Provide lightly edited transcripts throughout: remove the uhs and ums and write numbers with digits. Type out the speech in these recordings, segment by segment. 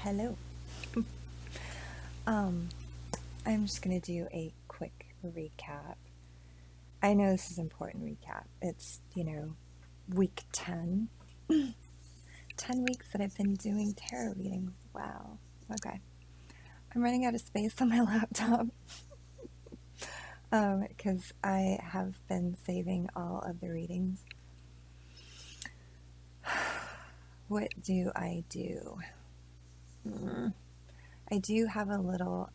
Hello. Um, I'm just going to do a quick recap. I know this is an important recap. It's, week 10. 10 weeks that I've been doing tarot readings. Wow. Okay. I'm running out of space on my laptop because I have been saving all of the readings. What do I do? I do have a little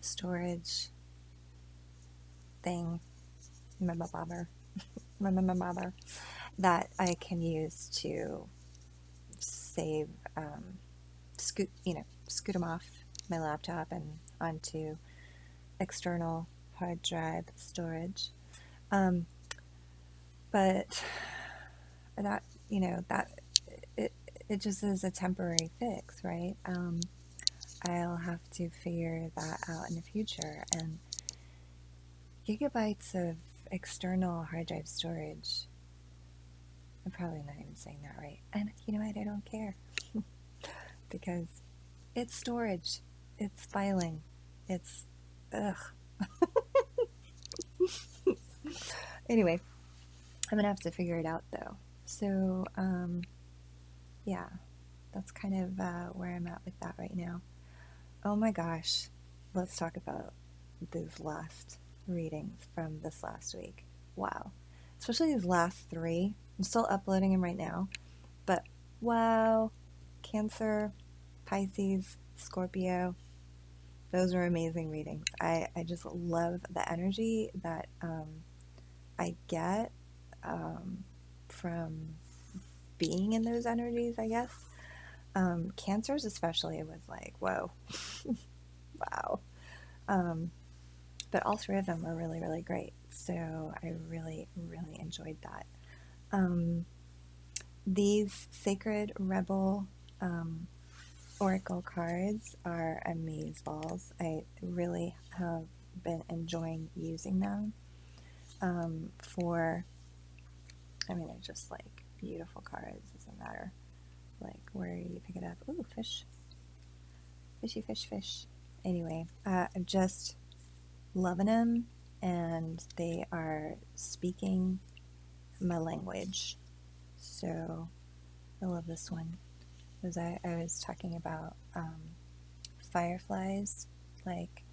storage thing, that I can use to save, scoot them off my laptop and onto external hard drive storage. But that, that it, it just is a temporary fix, right? I'll have to figure that out in the future. And gigabytes of external hard drive storage, I'm probably not even saying that right. And you know what? I don't care because it's storage, it's filing, it's ugh. Anyway, I'm gonna have to figure it out though. So, yeah, that's kind of where I'm at with that right now. Oh my gosh, let's talk about these last readings from this last week. Wow, especially these last three. I'm still uploading them right now, but wow, Cancer, Pisces, Scorpio, those were amazing readings. I just love the energy that I get from being in those energies, I guess. Cancers especially, it was like, whoa, wow. But all three of them were really, really great. So I really, really enjoyed that. These Sacred Rebel Oracle cards are amazeballs. I really have been enjoying using them they're just like beautiful cards. Doesn't matter like where you pick it up. Ooh, fish. Fishy, fish, fish. Anyway, I'm just loving them, and they are speaking my language. So I love this one. As I was talking about fireflies, like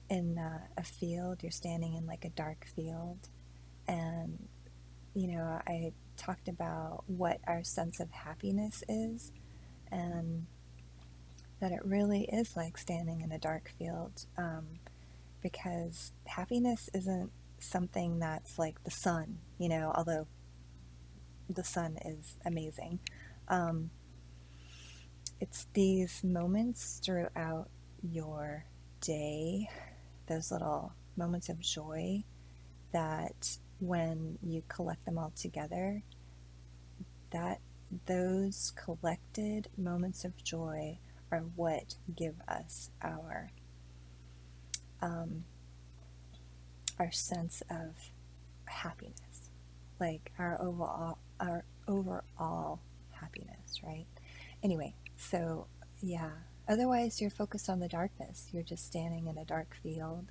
in a field, you're standing in like a dark field, and I talked about what our sense of happiness is, and that it really is like standing in a dark field, because happiness isn't something that's like the sun, although the sun is amazing. Um, it's these moments throughout your day, those little moments of joy that when you collect them all together, that those collected moments of joy are what give us um, our sense of happiness, like our overall happiness, right? Anyway, so yeah. Otherwise, you're focused on the darkness. You're just standing in a dark field.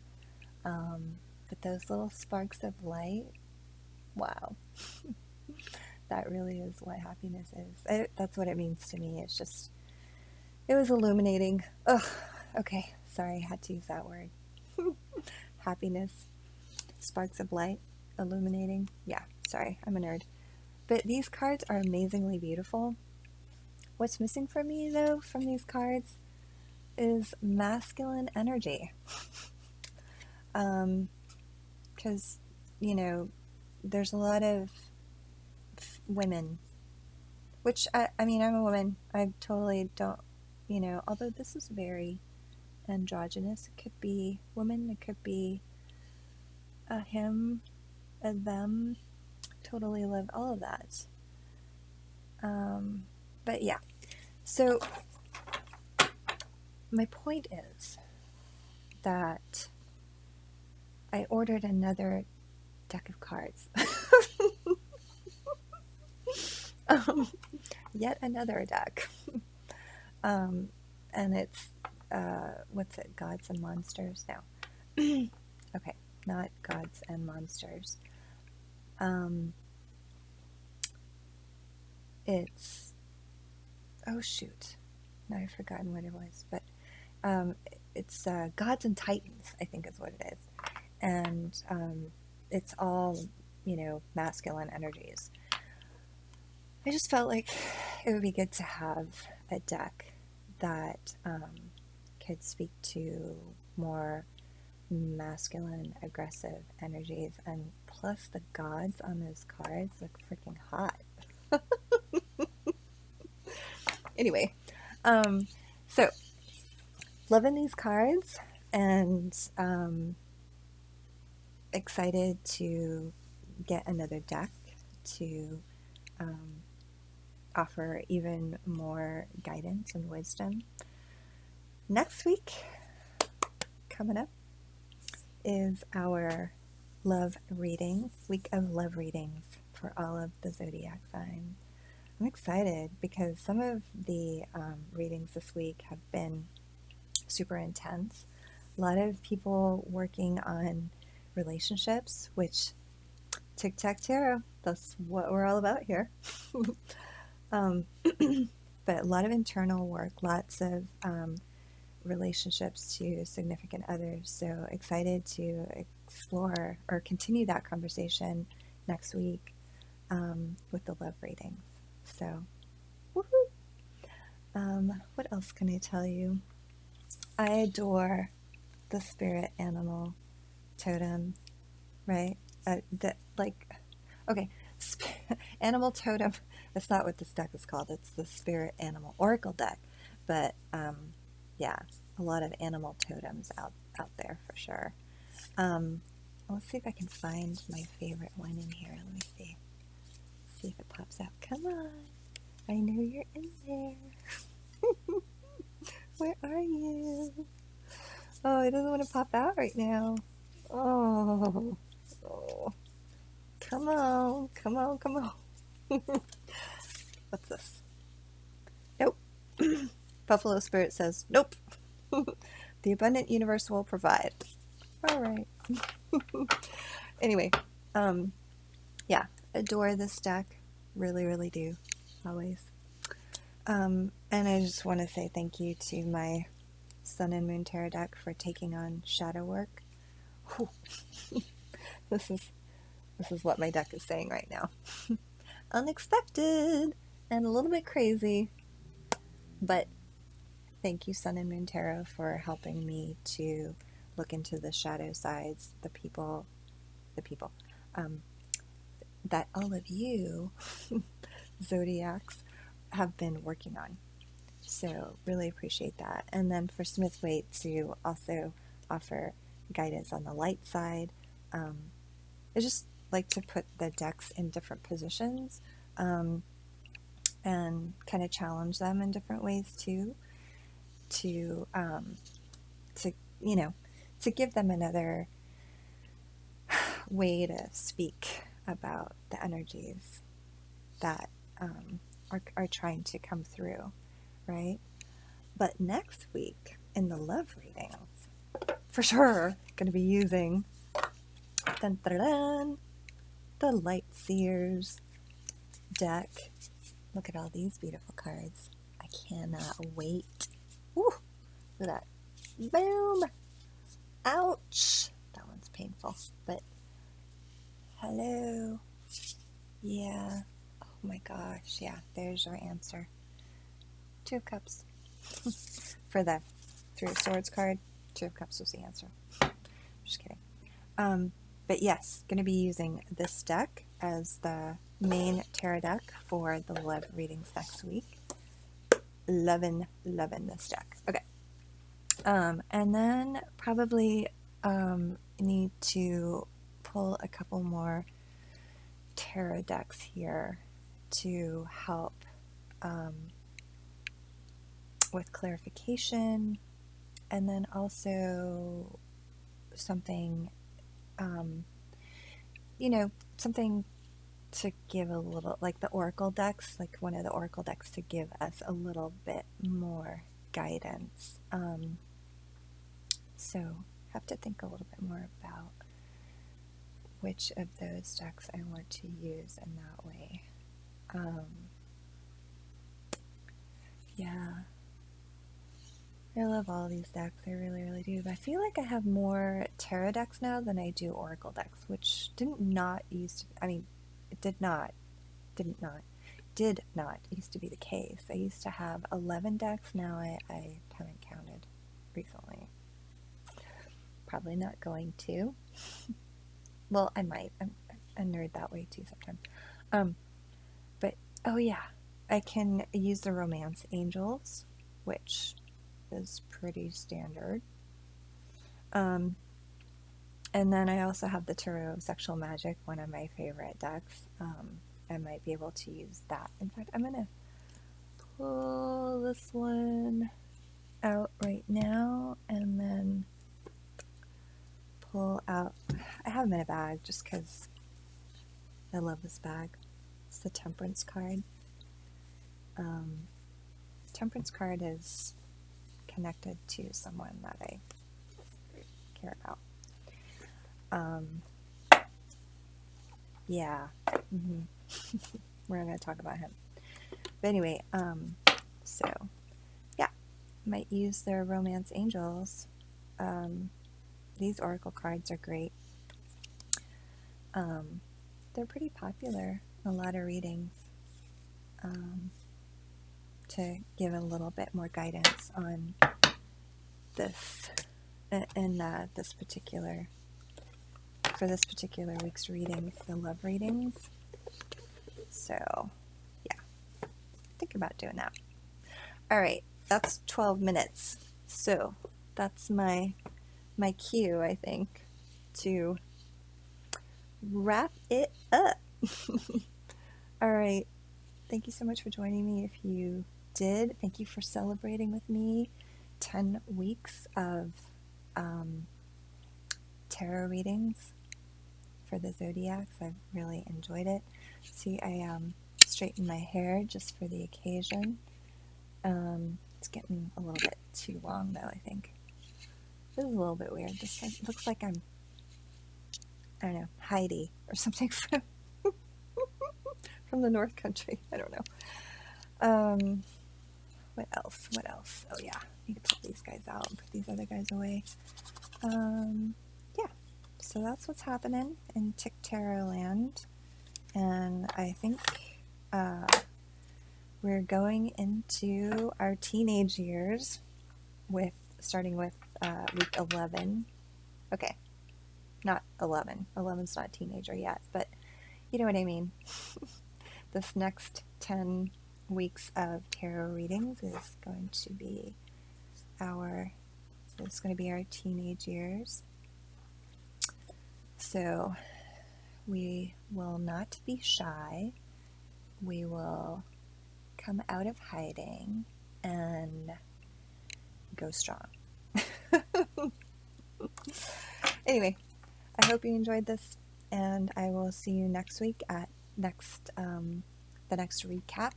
But those little sparks of light, wow, that really is what happiness is. That's what it means to me. It was illuminating. Ugh, okay, sorry, I had to use that word. Happiness, sparks of light, illuminating. Yeah, sorry, I'm a nerd. But these cards are amazingly beautiful. What's missing for me, though, from these cards is masculine energy. Because, there's a lot of women, which, I mean, I'm a woman. I totally don't, although this is very androgynous. It could be woman, it could be a him, a them. Totally love all of that. But yeah, so my point is that I ordered another deck of cards. um, Yet another deck. And it's, what's it, Gods and Monsters? No. Okay, not Gods and Monsters. It's, oh shoot, now I've forgotten what it was, but it's Gods and Titans, I think is what it is. And it's all, masculine energies. I just felt like it would be good to have a deck that could speak to more masculine, aggressive energies. And plus, the gods on those cards look freaking hot. Anyway, so loving these cards and excited to get another deck to offer even more guidance and wisdom. Next week, coming up, is our love readings, week of love readings for all of the zodiac signs. I'm excited because some of the readings this week have been super intense. A lot of people working on relationships, which tic-tac-toe, that's what we're all about here. But a lot of internal work, lots of relationships to significant others. So excited to explore or continue that conversation next week with the love readings. So, woohoo! What else can I tell you? I adore the spirit animal totem, right? Okay, animal totem. That's not what this deck is called. It's the spirit animal oracle deck. But yeah, a lot of animal totems out there for sure. Let's see if I can find my favorite one in here. Let me see. See if it pops out. Come on. I know you're in there. Where are you? Oh, it doesn't want to pop out right now. Oh. Come on. Come on. Come on. What's this? Nope. Buffalo Spirit says, nope. The abundant universe will provide. All right. Anyway, yeah, adore this deck. Really, really do. Always. And I just want to say thank you to my Sun and Moon Tarot deck for taking on shadow work. This is what my deck is saying right now. Unexpected and a little bit crazy, but thank you, Sun and Moon Tarot, for helping me to look into the shadow sides, the people, that all of you zodiacs have been working on. So really appreciate that. And then for Smith Waite to also offer guidance on the light side. I just like to put the decks in different positions and kind of challenge them in different ways too, to to give them another way to speak about the energies that are trying to come through, right? But next week in the love readings, for sure, going to be using dun, dun, dun, the Light Seers deck. Look at all these beautiful cards. I cannot wait. Woo! Look at that. Boom! Ouch! That one's painful, but hello. Yeah. Oh my gosh. Yeah, there's your answer. 2 of Cups. For the 3 of Swords card, 2 of Cups was the answer. Just kidding. But yes, going to be using this deck as the main tarot deck for the love readings next week. Loving this deck. Okay. And then probably need to pull a couple more tarot decks here to help with clarification, and then also something, something to give a little, like the oracle decks, like one of the oracle decks to give us a little bit more guidance. So have to think a little bit more about which of those decks I want to use in that way. Yeah, I love all these decks. I really, really do. But I feel like I have more tarot decks now than I do oracle decks, which did not used to. I mean, it did not used to be the case. I used to have 11 decks. Now I haven't counted recently. Probably not going to. Well, I might. I'm a nerd that way too sometimes. But oh yeah, I can use the romance angels, which is pretty standard. And then I also have the Tarot of Sexual Magic, one of my favorite decks. I might be able to use that. In fact, I'm going to pull this one out right now and then pull out. I have them in a bag just because I love this bag. It's the Temperance card. Temperance card is connected to someone that I care about. Yeah. We're going to talk about him. But anyway, so yeah, might use their romance angels. These oracle cards are great. They're pretty popular in a lot of readings, to give a little bit more guidance on this in this particular for this particular week's readings, the love readings. So yeah, think about doing that. All right, that's 12 minutes. So that's my cue, I think, to wrap it up. All right. Thank you so much for joining me. If you did, thank you for celebrating with me 10 weeks of tarot readings for the zodiacs. I've really enjoyed it. See, I straightened my hair just for the occasion. It's getting a little bit too long, though, I think. This is a little bit weird. This looks like I'm, I don't know, Heidi or something from the North Country. I don't know. What else? Oh yeah, I need to pull these guys out and put these other guys away. Yeah, so that's what's happening in Tick Tarot land. And I think we're going into our teenage years starting with week 11. Okay, not 11. 11's not a teenager yet, but you know what I mean. This next 10 weeks of tarot readings is going to be our teenage years. So we will not be shy. We will come out of hiding and go strong. Anyway, I hope you enjoyed this, and I will see you next week at the next recap.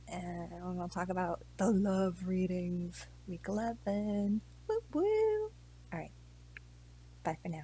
And I'm going to talk about the love readings, week 11. Woo woo! All right, bye for now.